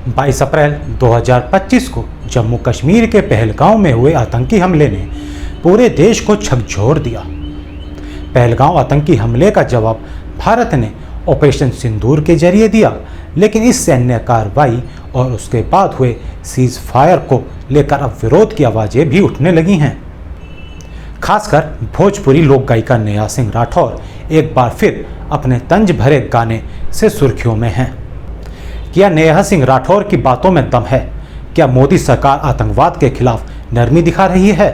22 अप्रैल 2025 को जम्मू कश्मीर के पहलगांव में हुए आतंकी हमले ने पूरे देश को झकझोर दिया। पहलगांव आतंकी हमले का जवाब भारत ने ऑपरेशन सिंदूर के जरिए दिया, लेकिन इस सैन्य कार्रवाई और उसके बाद हुए सीज फायर को लेकर अब विरोध की आवाज़ें भी उठने लगी हैं। खासकर भोजपुरी लोक गायिका नेहा सिंह राठौर एक बार फिर अपने तंज भरे गाने से सुर्खियों में हैं। क्या नेहा सिंह राठौर की बातों में दम है? क्या मोदी सरकार आतंकवाद के खिलाफ नरमी दिखा रही है?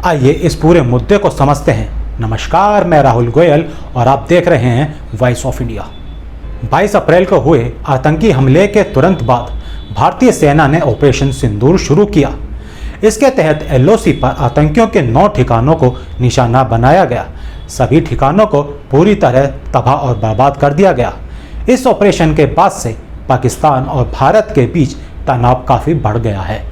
आइए इस पूरे मुद्दे को समझते हैं। नमस्कार, मैं राहुल गोयल और आप देख रहे हैं वॉइस ऑफ इंडिया। 22 अप्रैल को हुए आतंकी हमले के तुरंत बाद भारतीय सेना ने ऑपरेशन सिंदूर शुरू किया। इसके तहत एलओसी पर आतंकियों के 9 ठिकानों को निशाना बनाया गया। सभी ठिकानों को पूरी तरह तबाह और बर्बाद कर दिया गया। इस ऑपरेशन के बाद से पाकिस्तान और भारत के बीच तनाव काफ़ी बढ़ गया है।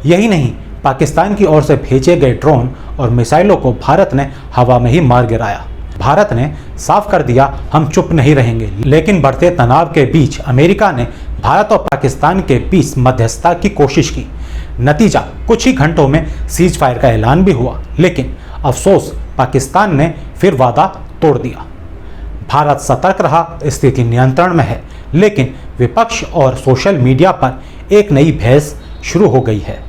यही नहीं, पाकिस्तान की ओर से भेजे गए ड्रोन और मिसाइलों को भारत ने हवा में ही मार गिराया। भारत ने साफ कर दिया, हम चुप नहीं रहेंगे। लेकिन बढ़ते तनाव के बीच अमेरिका ने भारत और पाकिस्तान के बीच मध्यस्थता की कोशिश की। नतीजा, कुछ ही घंटों में सीज फायर का ऐलान भी हुआ, लेकिन अफसोस पाकिस्तान ने फिर वादा तोड़ दिया। भारत सतर्क रहा, स्थिति नियंत्रण में है, लेकिन विपक्ष और सोशल मीडिया पर एक नई बहस शुरू हो गई है।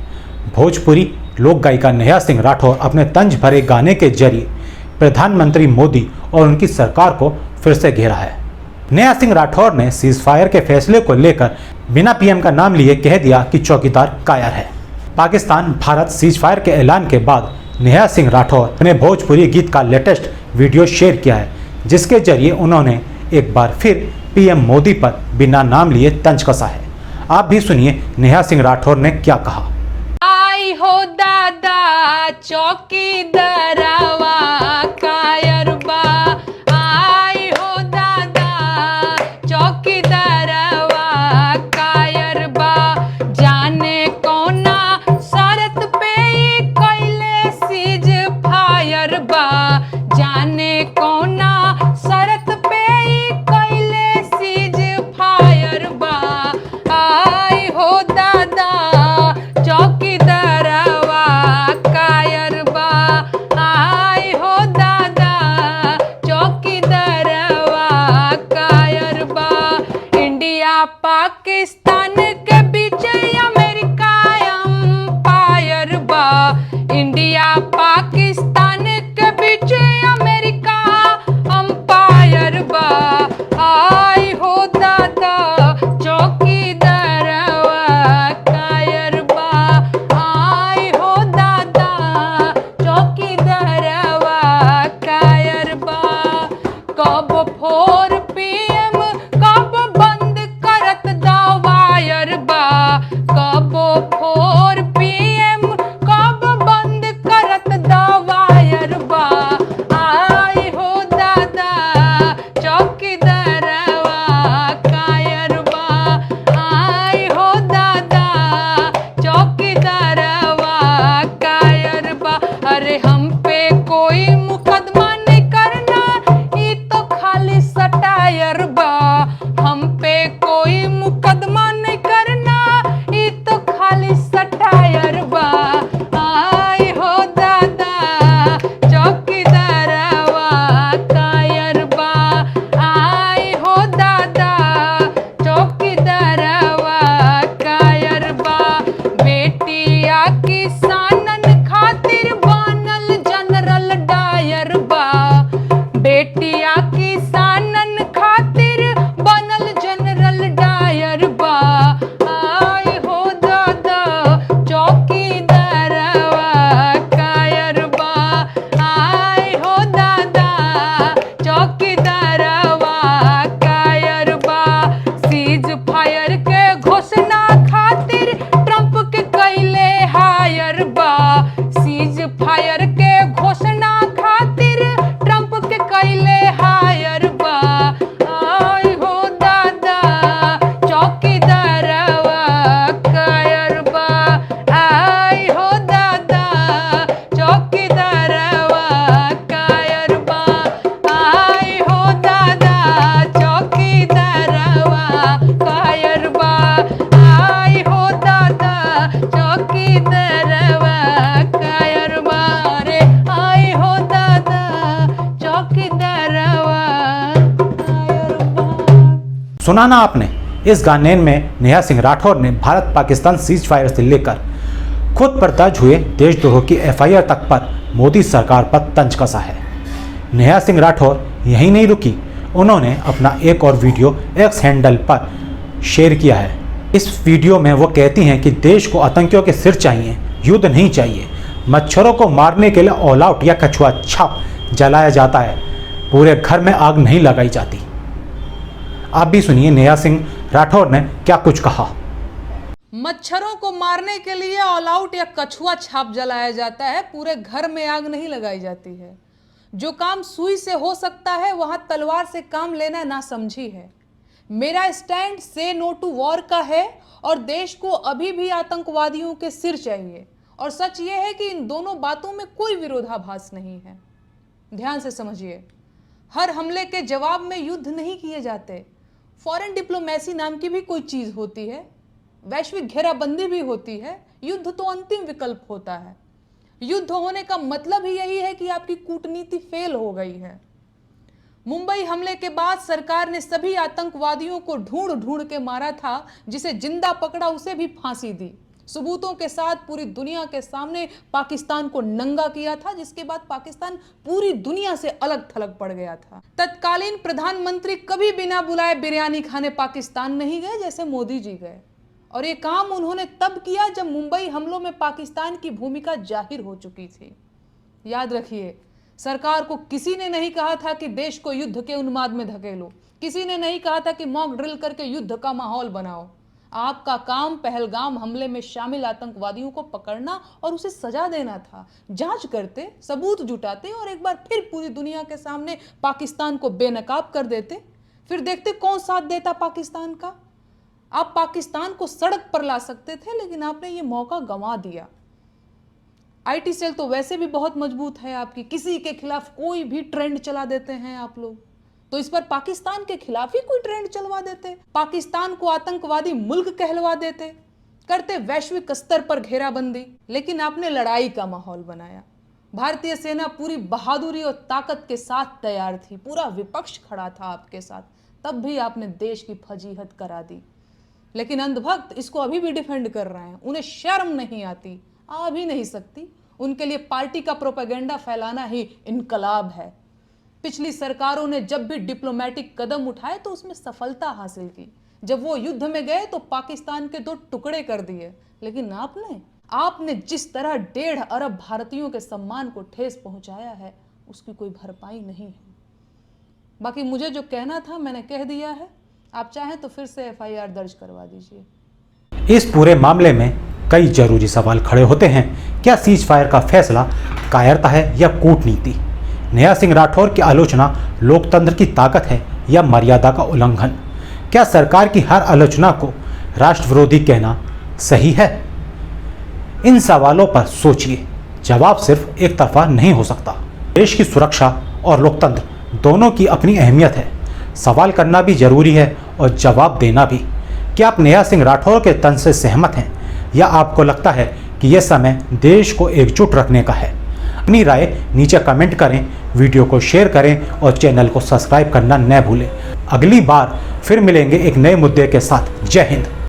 भोजपुरी लोक गायिका नेहा सिंह राठौर अपने तंज भरे गाने के जरिए प्रधानमंत्री मोदी और उनकी सरकार को फिर से घेरा है। नेहा सिंह राठौर ने सीज फायर के फैसले को लेकर बिना पीएम का नाम लिए कह दिया कि चौकीदार कायर है। पाकिस्तान भारत सीज फायर के ऐलान के बाद नेहा सिंह राठौर ने भोजपुरी गीत का लेटेस्ट वीडियो शेयर किया है, जिसके जरिए उन्होंने एक बार फिर पीएम मोदी पर बिना नाम लिए तंज कसा है। आप भी सुनिए नेहा सिंह राठौर ने क्या कहा। आई हो दादा चौकीदारवा कायर बा, आई हो दादा चौकीदारवा कायर बा, जाने कौना शरत पे ई कइले सीज फायर बा, जाने कौना शरत पे ई कइले सीज फायर बा, आई हो दादा चौकीदारवा कायर बा, आई हो दादा चौकीदारवा कायर बा। इंडिया पाकिस्तान के बीच अमेरिका एम्पायर बा, इंडिया पाकिस्तान के बीच अमेरिका एम्पायर बा, आई हो दादा चौकीदारवा कायर बा, आई हो दादा चौकीदारवा कायर बा। कब 4 PM कब बंद करत दा वायर बा, सुना ना आपने, इस गाने में नेहा सिंह राठौर ने भारत पाकिस्तान सीज फायर से लेकर खुद पर दर्ज हुए देशद्रोह की एफआईआर तक पर मोदी सरकार पर तंज कसा है। नेहा सिंह राठौर यहीं नहीं रुकी, उन्होंने अपना एक और वीडियो एक्स हैंडल पर शेयर किया है। इस वीडियो में वो कहती हैं कि देश को आतंकियों के सिर चाहिए, युद्ध नहीं चाहिए। मच्छरों को मारने के लिए ऑल आउट या कछुआ छाप जलाया जाता है, पूरे घर में आग नहीं लगाई जाती। आप भी सुनिए नेहा सिंह राठौर ने क्या कुछ कहा। मच्छरों को मारने के लिए ऑल आउट या कछुआ छाप जलाया जाता है, पूरे घर में आग नहीं लगाई जाती है। जो काम सुई से हो सकता है वहां तलवार से काम लेना ना समझी है। मेरा स्टैंड से नो टू वॉर का है और देश को अभी भी आतंकवादियों के सिर चाहिए। और सच ये है कि इन दोनों बातों में कोई विरोधाभास नहीं है। ध्यान से समझिए, हर हमले के जवाब में युद्ध नहीं किए जाते। फॉरेन डिप्लोमेसी नाम की भी कोई चीज होती है, वैश्विक घेराबंदी भी होती है। युद्ध तो अंतिम विकल्प होता है। युद्ध होने का मतलब ही यही है कि आपकी कूटनीति फेल हो गई है। मुंबई हमले के बाद सरकार ने सभी आतंकवादियों को ढूंढ ढूंढ के मारा था, जिसे जिंदा पकड़ा उसे भी फांसी दी। सबूतों के साथ पूरी दुनिया के सामने पाकिस्तान को नंगा किया था, जिसके बाद पाकिस्तान पूरी दुनिया से अलग थलग पड़ गया था। तत्कालीन प्रधानमंत्री कभी बिना बुलाए बिरयानी खाने पाकिस्तान नहीं गए जैसे मोदी जी गए। और ये काम उन्होंने तब किया जब मुंबई हमलों में पाकिस्तान की भूमिका जाहिर हो चुकी थी। याद रखिए, सरकार को किसी ने नहीं कहा था कि देश को युद्ध के उन्माद में धकेलो। किसी ने नहीं कहा था कि मॉक ड्रिल करके युद्ध का माहौल बनाओ। आपका काम पहलगाम हमले में शामिल आतंकवादियों को पकड़ना और उसे सजा देना था। जांच करते, सबूत जुटाते और एक बार फिर पूरी दुनिया के सामने पाकिस्तान को बेनकाब कर देते। फिर देखते कौन साथ देता पाकिस्तान का। आप पाकिस्तान को सड़क पर ला सकते थे, लेकिन आपने ये मौका गंवा दिया। आईटी सेल तो वैसे भी बहुत मजबूत है आपकी, किसी के खिलाफ कोई भी ट्रेंड चला देते हैं आप लोग। तो इस पर पाकिस्तान के खिलाफ ही कोई ट्रेंड चलवा देते, पाकिस्तान को आतंकवादी मुल्क कहलवा देते, करते वैश्विक स्तर पर घेराबंदी। लेकिन आपने लड़ाई का माहौल बनाया। भारतीय सेना पूरी बहादुरी और ताकत के साथ तैयार थी, पूरा विपक्ष खड़ा था आपके साथ, तब भी आपने देश की फजीहत करा दी। लेकिन अंधभक्त इसको अभी भी डिफेंड कर रहे हैं। उन्हें शर्म नहीं आती, आ भी नहीं सकती। उनके लिए पार्टी का प्रोपेगेंडा फैलाना ही इनकलाब है। पिछली सरकारों ने जब भी डिप्लोमेटिक कदम उठाए तो उसमें सफलता हासिल की। जब वो युद्ध में गए तो पाकिस्तान के 2 टुकड़े कर दिए। लेकिन आपने जिस तरह 1.5 अरब भारतीयों के सम्मान को ठेस पहुंचाया है, उसकी कोई भरपाई नहीं है। बाकी मुझे जो कहना था मैंने कह दिया है। आप चाहें तो फिर से एफआईआर दर्ज करवा दीजिए। इस पूरे मामले में कई जरूरी सवाल खड़े होते हैं। क्या सीज फायर का फैसला कायरता है या कूटनीति? नेहा सिंह राठौर की आलोचना लोकतंत्र की ताकत है या मर्यादा का उल्लंघन? क्या सरकार की हर आलोचना को राष्ट्रविरोधी कहना सही है? इन सवालों पर सोचिए। जवाब सिर्फ एक तरफा नहीं हो सकता। देश की सुरक्षा और लोकतंत्र दोनों की अपनी अहमियत है। सवाल करना भी जरूरी है और जवाब देना भी। क्या आप नेहा सिंह राठौर के तंज से सहमत हैं या आपको लगता है कि यह समय देश को एकजुट रखने का है? अपनी राय नीचे कमेंट करें, वीडियो को शेयर करें और चैनल को सब्सक्राइब करना न भूलें। अगली बार फिर मिलेंगे एक नए मुद्दे के साथ। जय हिंद।